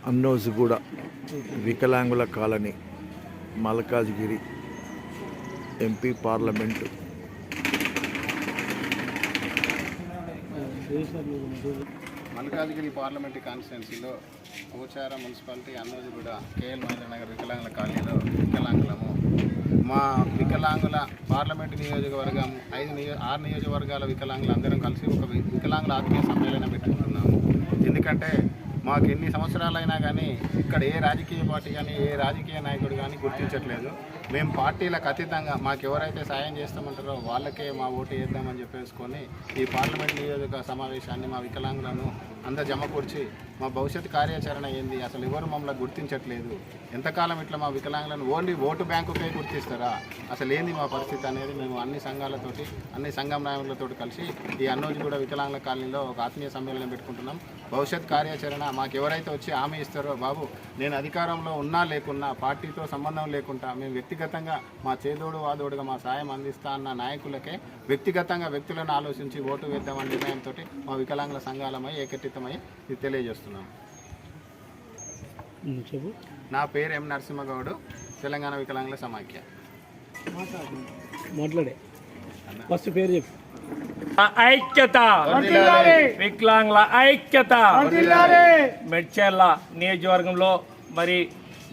అన్నోజుగూడ వికలాంగుల colony Malkajgiri MP parliament Malkajgiri parliament కాన్స్టిట్యున్సీలో Pocharam municipality అన్నోజుగూడ KL Mahindra Nagar వికలాంగుల కాలనీలో వికలాంగులము. మా వికలాంగుల పార్లమెంటు నియోజకవర్గం 6 నియోజకవర్గాల వికలాంగులు అందరం కలిసి ఒక వికలాంగుల ఆత్మీయ సమ్మేళనం పెట్టుకుంటున్నాము. ఎందుకంటే మాకు ఎన్ని సంవత్సరాలైనా కానీ ఇక్కడ ఏ రాజకీయ పార్టీ కానీ ఏ రాజకీయ నాయకుడు కానీ గుర్తించట్లేదు. మేము పార్టీలకు అతీతంగా మాకు ఎవరైతే సాయం చేస్తామంటారో వాళ్ళకే మా ఓటు వేద్దామని చెప్పేసుకొని ఈ పార్లమెంట్ నియోజక సమావేశాన్ని మా వికలాంగులను అందరు జమకూర్చి మా భవిష్యత్ కార్యాచరణ ఏంది, అసలు ఎవరు మమ్మల్ని గుర్తించట్లేదు, ఎంతకాలం ఇట్లా మా వికలాంగులను ఓన్లీ ఓటు బ్యాంకుకే గుర్తిస్తారా, అసలు ఏంది మా పరిస్థితి అనేది మేము అన్ని సంఘాలతోటి అన్ని సంఘం నాయకులతో కలిసి ఈ అన్నోజుగూడ వికలాంగుల కాలనీలో ఒక ఆత్మీయ సమ్మేళనం పెట్టుకుంటున్నాం. భవిష్యత్ కార్యాచరణ మాకు ఎవరైతే వచ్చి హామీ ఇస్తారో, బాబు నేను అధికారంలో ఉన్నా లేకున్నా పార్టీతో సంబంధం లేకుండా మేము వ్యక్తిగతంగా మా చేదోడు వాదోడుగా మా సాయం అందిస్తా అన్న నాయకులకే వ్యక్తిగతంగా వ్యక్తులను ఆలోచించి ఓటు వేద్దామన్న నిర్ణయంతో మా వికలాంగుల సంఘాలమై ఏకత్రితమై ఇది తెలియజేస్తున్నాం. నా పేరు ఎం నరసింహగౌడు, తెలంగాణ వికలాంగుల సమాఖ్య. ఐక్యత, వికలాంగుల ఐక్యత. మెడ్చర్ల నియోజకవర్గంలో మరి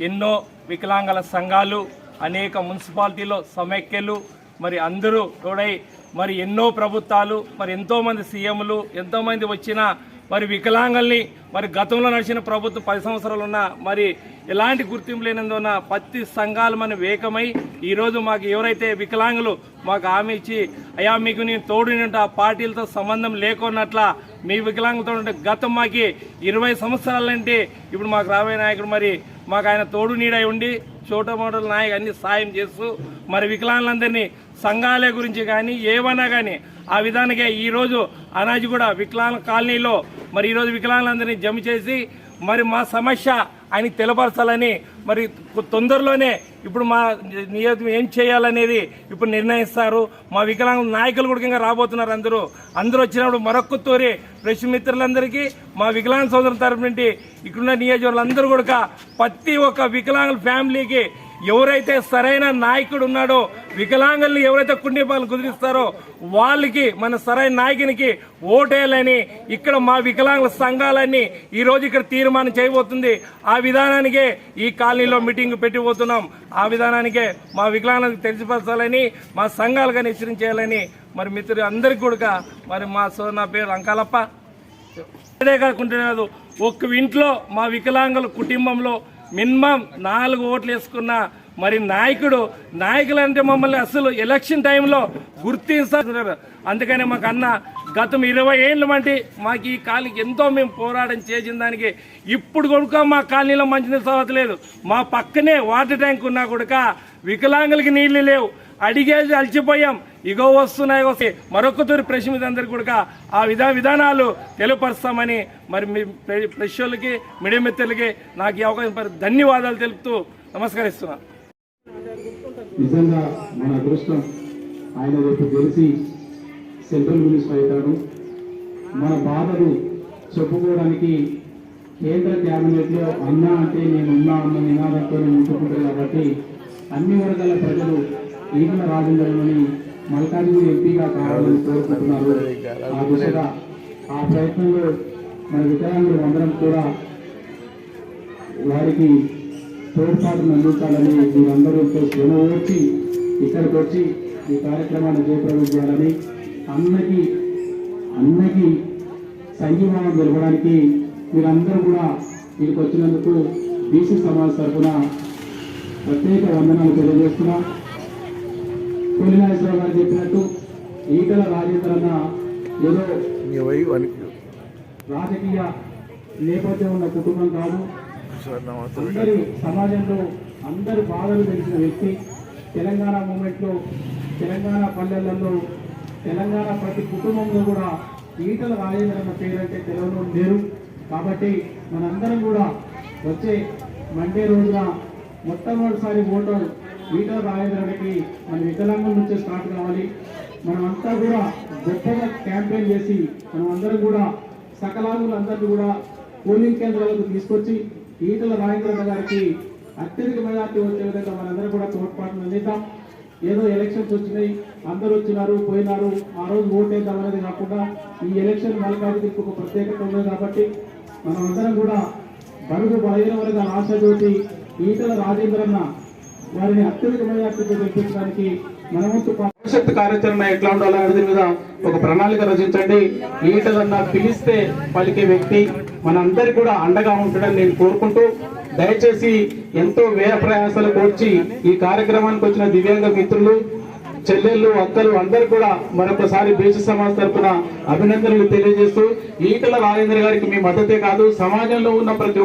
ఎన్నో వికలాంగుల సంఘాలు, అనేక మున్సిపాలిటీలో సమైక్యలు, మరి అందరూ తోడై మరి ఎన్నో ప్రభుత్వాలు, మరి ఎంతోమంది సీఎంలు ఎంతోమంది వచ్చిన మరి వికలాంగుల్ని మరి గతంలో నడిచిన ప్రభుత్వం 10 సంవత్సరాలు ఉన్న మరి ఎలాంటి గుర్తింపు లేనందున ప్రతి సంఘాలు మన వేకమై ఈరోజు మాకు ఎవరైతే వికలాంగులు మాకు హామీ ఇచ్చి అయ్యా మీకు నేను తోడునింట పార్టీలతో సంబంధం లేకున్నట్ల మీ వికలాంగులతో ఉంటే గతం మాకి 20 సంవత్సరాలంటే ఇప్పుడు మాకు రాబోయే నాయకుడు మరి మాకు ఆయన తోడు నీడై ఉండి చోట మోడల్ నాయకు అన్ని సాయం చేస్తూ మరి వికలాంగులందరినీ సంఘాల గురించి కానీ ఏమన్నా కానీ ఆ విధానంగా ఈరోజు అన్నోజుగూడ వికలాంగుల కాలనీలో మరి ఈరోజు వికలాంగులందరినీ జమ చేసి మరి మా సమస్య ఆయనకి తెలపరచాలని మరి తొందరలోనే ఇప్పుడు మా నియోజకవర్గం ఏం చేయాలనేది ఇప్పుడు నిర్ణయిస్తారు. మా వికలాంగుల నాయకులు కూడా ఇంకా రాబోతున్నారు. అందరూ వచ్చినప్పుడు మరొక్క తోరి ప్రెస్ మిత్రులందరికీ మా వికలాంగ సోదరుల తరపు నుండి ఇక్కడున్న నియోజకవర్గాలందరూ కూడా ప్రతి ఒక్క వికలాంగుల ఫ్యామిలీకి ఎవరైతే సరైన నాయకుడు ఉన్నాడో, వికలాంగుల్ని ఎవరైతే కుండిపాలను కుదిరిస్తారో వాళ్ళకి మన సరైన నాయకునికి ఓటేయాలని ఇక్కడ మా వికలాంగుల సంఘాలన్నీ ఈరోజు ఇక్కడ తీర్మానం చేయబోతుంది. ఆ విధానానికే ఈ కాలనీలో మీటింగ్ పెట్టిపోతున్నాం. ఆ విధానానికే మా వికలాంగులకు తెలిసిపరచాలని, మా సంఘాలుగా హెచ్చరించేయాలని మరి మిత్రులు అందరికీ కూడా మరి నా పేరు అంకాలప్ప. కాకుండా ఒక్క ఇంట్లో మా వికలాంగుల కుటుంబంలో మినిమం 4 ఓట్లు వేసుకున్న మరి నాయకులు అంటే మమ్మల్ని అసలు ఎలక్షన్ టైంలో గుర్తిస్తారు. అందుకని మాకు అన్న గతం 20 ఏళ్ళ వంటి మాకు ఈ కాలనీకి ఎంతో మేము పోరాటం చేసిన దానికి ఇప్పుడు కూడా మా కాలనీలో మంచినీళ్ళు సవతలేదు. మా పక్కనే వాటర్ ట్యాంక్ ఉన్నా కూడా వికలాంగులకి నీళ్లు లేవు. అడిగేది అలసిపోయాం. ఇగో వస్తున్నాయి వస్తాయి మరొక తూరి ప్రెస్ మీద అందరికీ కూడా ఆ విధానాలు తెలియపరుస్తామని మరి మీ ప్రెస్ వాళ్ళకి మీడియా మిత్రులకి నాకు ఈ అవకాశం ధన్యవాదాలు తెలుపుతూ నమస్కరిస్తున్నాను. నిజంగా మన అదృష్టం ఆయన రేపు గెలిచి సెంట్రల్ మినిస్టర్ అవుతాడు. మన బాధలు చెప్పుకోవడానికి కేంద్ర క్యాబినెట్లో అన్నా అంటే నేనున్నా అన్న నినాదంతో ముందుకుంటారు. కాబట్టి అన్ని వర్గాల ప్రజలు ఈటల రాజేంద్రని మల్కాజ్గిరి ఎంపీగా కావాలని కోరుకుంటున్నారు. ఆ దిశగా ఆ ప్రయత్నంలో మన వికలాంగులు అందరం కూడా వారికి తోడ్పాటును అందించాలని మీరందరూ శ్రమ వచ్చి ఇక్కడికి వచ్చి ఈ కార్యక్రమాన్ని జయప్రదం చేయాలని అన్నకి సంఘీభావం తెలపడానికి మీరందరూ కూడా ఇక్కడికి వచ్చినందుకు బీసీ సమాజ్ తరఫున ప్రత్యేక వందనాలు తెలియజేస్తున్నాం. కోలినాగేశ్వరరావు గారు చెప్పినట్టు ఈటల రాజేంద్ర అన్న ఏదో రాజకీయ నేపథ్యం ఉన్న కుటుంబం కాదు. అందరి సమాజంలో అందరి బాధలు తెలిసిన వ్యక్తి. తెలంగాణ మూమెంట్లో, తెలంగాణ పల్లెలలో, తెలంగాణ ప్రతి కుటుంబంలో కూడా ఈటల రాజేంద్ర అన్న పేరంటే తెలంగాణ లేరు. కాబట్టి మనందరం కూడా వచ్చే మండే రోజున మొట్టమొదటిసారి ఓటు ఈటల రాజేంద్రకి మన వికలాంగుల నుంచే స్టార్ట్ కావాలి. మనమంతా కూడా గొప్పగా క్యాంపెయిన్ చేసి మనమందరం కూడా సకలాంగులందరినీ కూడా పోలింగ్ కేంద్రాలకు తీసుకొచ్చి ఈటల రాజేంద్ర గారికి అత్యధిక మెజార్టీ వచ్చే విధంగా మనందరం కూడా తోడ్పాటును అందిద్దాం. ఏదో ఎలక్షన్స్ వచ్చినాయి, అందరూ వచ్చినారు పోయినారు, ఆ రోజు ఓటేద్దాం అనేది కాకుండా ఈ ఎలక్షన్ మల్కాజిగిరికి ఒక ప్రత్యేకత ఉంది కాబట్టి మనం అందరం కూడా బడుగు బలహీన వర్గాల ఆశాజ్యోతి ఈటల రాజేంద్రన్న వారిని అత్యధిక మెజార్టీతో గెలిపించడానికి మన వంతు భవిష్యత్తు కార్యాచరణ ఎట్లా ఉండాలనే మీద ఒక ప్రణాళిక రచించండి. ఈటలన్న పిలిస్తే పలికే వ్యక్తి మనందరికీ కూడా అండగా ఉంటాడని నేను కోరుకుంటూ, దయచేసి ఎంతో వ్యయ ప్రయాసాలు కోర్చి ఈ కార్యక్రమానికి వచ్చిన దివ్యాంగ మిత్రులు, చెల్లెళ్ళు, అక్కలు అందరూ కూడా మరొకసారి బీసీ సమాజ్ తరఫున అభినందనలు తెలియజేస్తూ, ఈటల రాజేంద్ర గారికి మీ మద్దతే కాదు సమాజంలో ఉన్న ప్రతి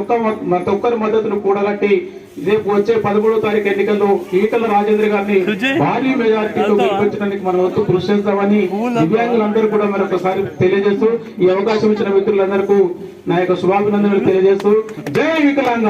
ఒక్కరి మద్దతును కూడగట్టి రేపు వచ్చే 13వ తారీఖు ఎన్నికల్లో ఈటల రాజేంద్ర గారిని భారీ మెజార్టీతో గెలిపించడానికి మనం వంతు కృషి చేస్తామని దివ్యాంగులందరూ కూడా మరొకసారి తెలియజేస్తూ, ఈ అవకాశం ఇచ్చిన మిత్రులందరికీ నా యొక్క శుభాభినందనలు తెలియజేస్తూ, జై వికలాంగ.